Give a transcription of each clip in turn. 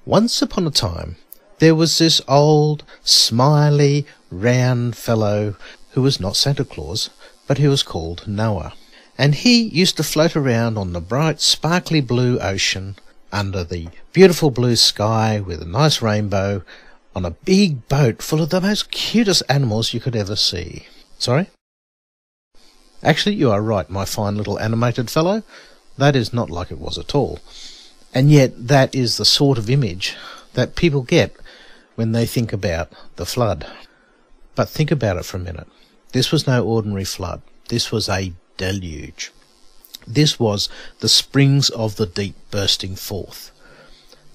Once upon a time, there was this old, smiley, round fellow who was not Santa Claus, but he was called Noah. And he used to float around on the bright, sparkly blue ocean, under the beautiful blue sky with a nice rainbow, on a big boat full of the most cutest animals you could ever see. Sorry? Actually, you are right, my fine little animated fellow. That is not like it was at all. And yet that is the sort of image that people get when they think about the flood. But think about it for a minute. This was no ordinary flood. This was a deluge. This was the springs of the deep bursting forth.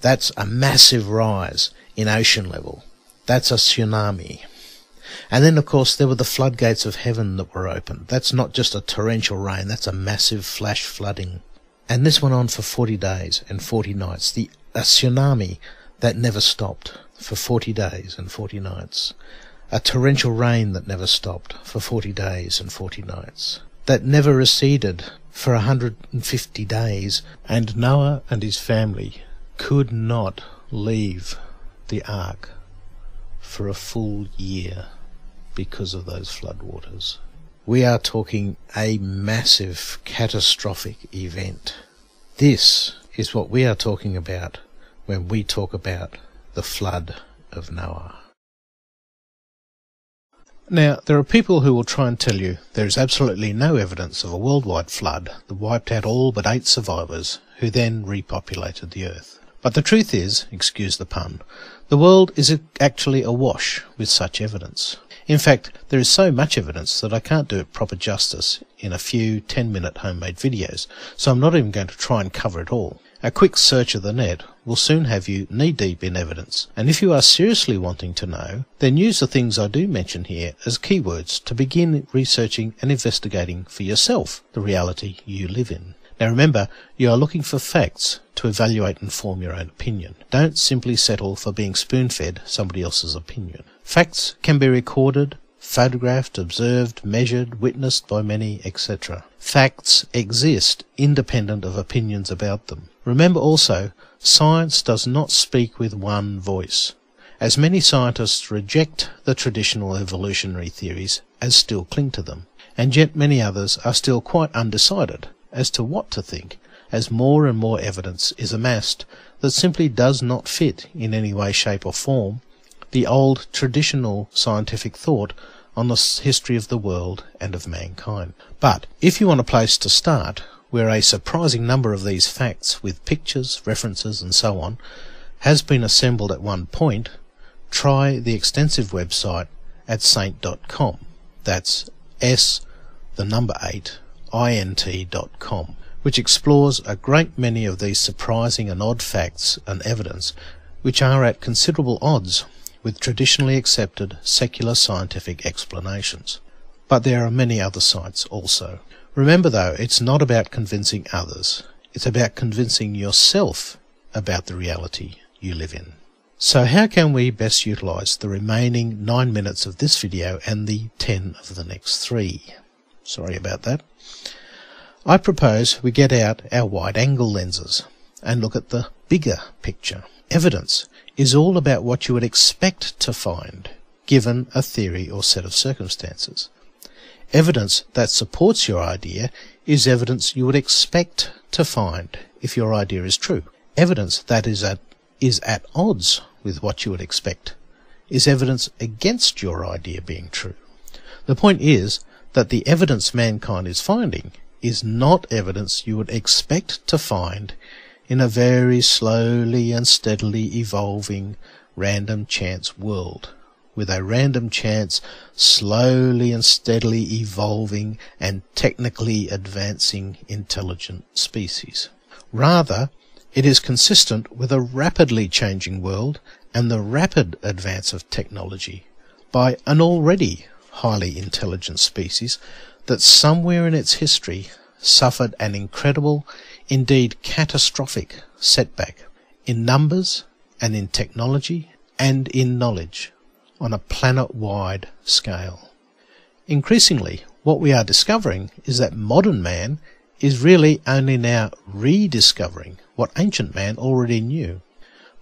That's a massive rise in ocean level. That's a tsunami. And then, of course, there were the floodgates of heaven that were opened. That's not just a torrential rain, that's a massive flash flooding. And this went on for 40 days and 40 nights. A tsunami that never stopped for 40 days and 40 nights. A torrential rain that never stopped for 40 days and 40 nights. That never receded for 150 days. And Noah and his family could not leave the ark for a full year because of those floodwaters. We are talking a massive, catastrophic event. This is what we are talking about when we talk about the flood of Noah. Now, there are people who will try and tell you there is absolutely no evidence of a worldwide flood that wiped out all but 8 survivors who then repopulated the earth. But the truth is, excuse the pun, the world is actually awash with such evidence. In fact, there is so much evidence that I can't do it proper justice in a few 10-minute homemade videos, so I'm not even going to try and cover it all. A quick search of the net will soon have you knee-deep in evidence, and if you are seriously wanting to know, then use the things I do mention here as keywords to begin researching and investigating for yourself the reality you live in. Now remember, you are looking for facts to evaluate and form your own opinion. Don't simply settle for being spoon-fed somebody else's opinion. Facts can be recorded, photographed, observed, measured, witnessed by many, etc. Facts exist independent of opinions about them. Remember also, science does not speak with one voice, as many scientists reject the traditional evolutionary theories as still cling to them, and yet many others are still quite undecided as to what to think, as more and more evidence is amassed that simply does not fit in any way, shape or form the old traditional scientific thought on the history of the world and of mankind. But if you want a place to start where a surprising number of these facts with pictures, references and so on has been assembled at one point, try the extensive website at saint.com. That's int.com, which explores a great many of these surprising and odd facts and evidence which are at considerable odds with traditionally accepted secular scientific explanations. But there are many other sites also. Remember though, it's not about convincing others, it's about convincing yourself about the reality you live in. So how can we best utilise the remaining 9 minutes of this video and the 10 of the next 3? Sorry about that. I propose we get out our wide-angle lenses and look at the bigger picture. Evidence is all about what you would expect to find, given a theory or set of circumstances. Evidence that supports your idea is evidence you would expect to find if your idea is true. Evidence that is at odds with what you would expect is evidence against your idea being true. The point is that the evidence mankind is finding is not evidence you would expect to find in a very slowly and steadily evolving random chance world, with a random chance slowly and steadily evolving and technically advancing intelligent species. Rather, it is consistent with a rapidly changing world and the rapid advance of technology by an already highly intelligent species that somewhere in its history suffered an incredible, indeed catastrophic setback in numbers and in technology and in knowledge on a planet-wide scale. Increasingly, what we are discovering is that modern man is really only now rediscovering what ancient man already knew.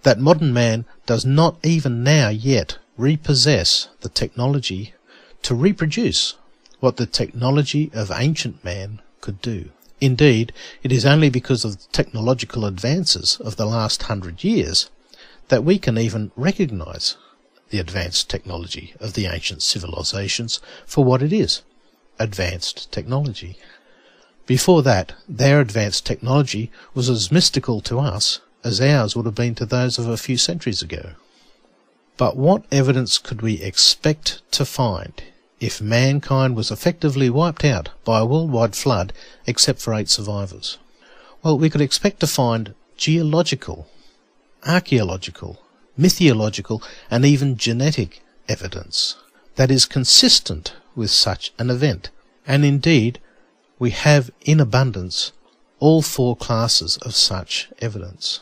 that modern man does not even now yet repossess the technology to reproduce what the technology of ancient man could do. Indeed, it is only because of the technological advances of the last 100 years that we can even recognize the advanced technology of the ancient civilizations for what it is, advanced technology. Before that, their advanced technology was as mystical to us as ours would have been to those of a few centuries ago. But what evidence could we expect to find if mankind was effectively wiped out by a worldwide flood except for 8 survivors? Well, we could expect to find geological, archaeological, mythological, and even genetic evidence that is consistent with such an event. And indeed, we have in abundance all 4 classes of such evidence.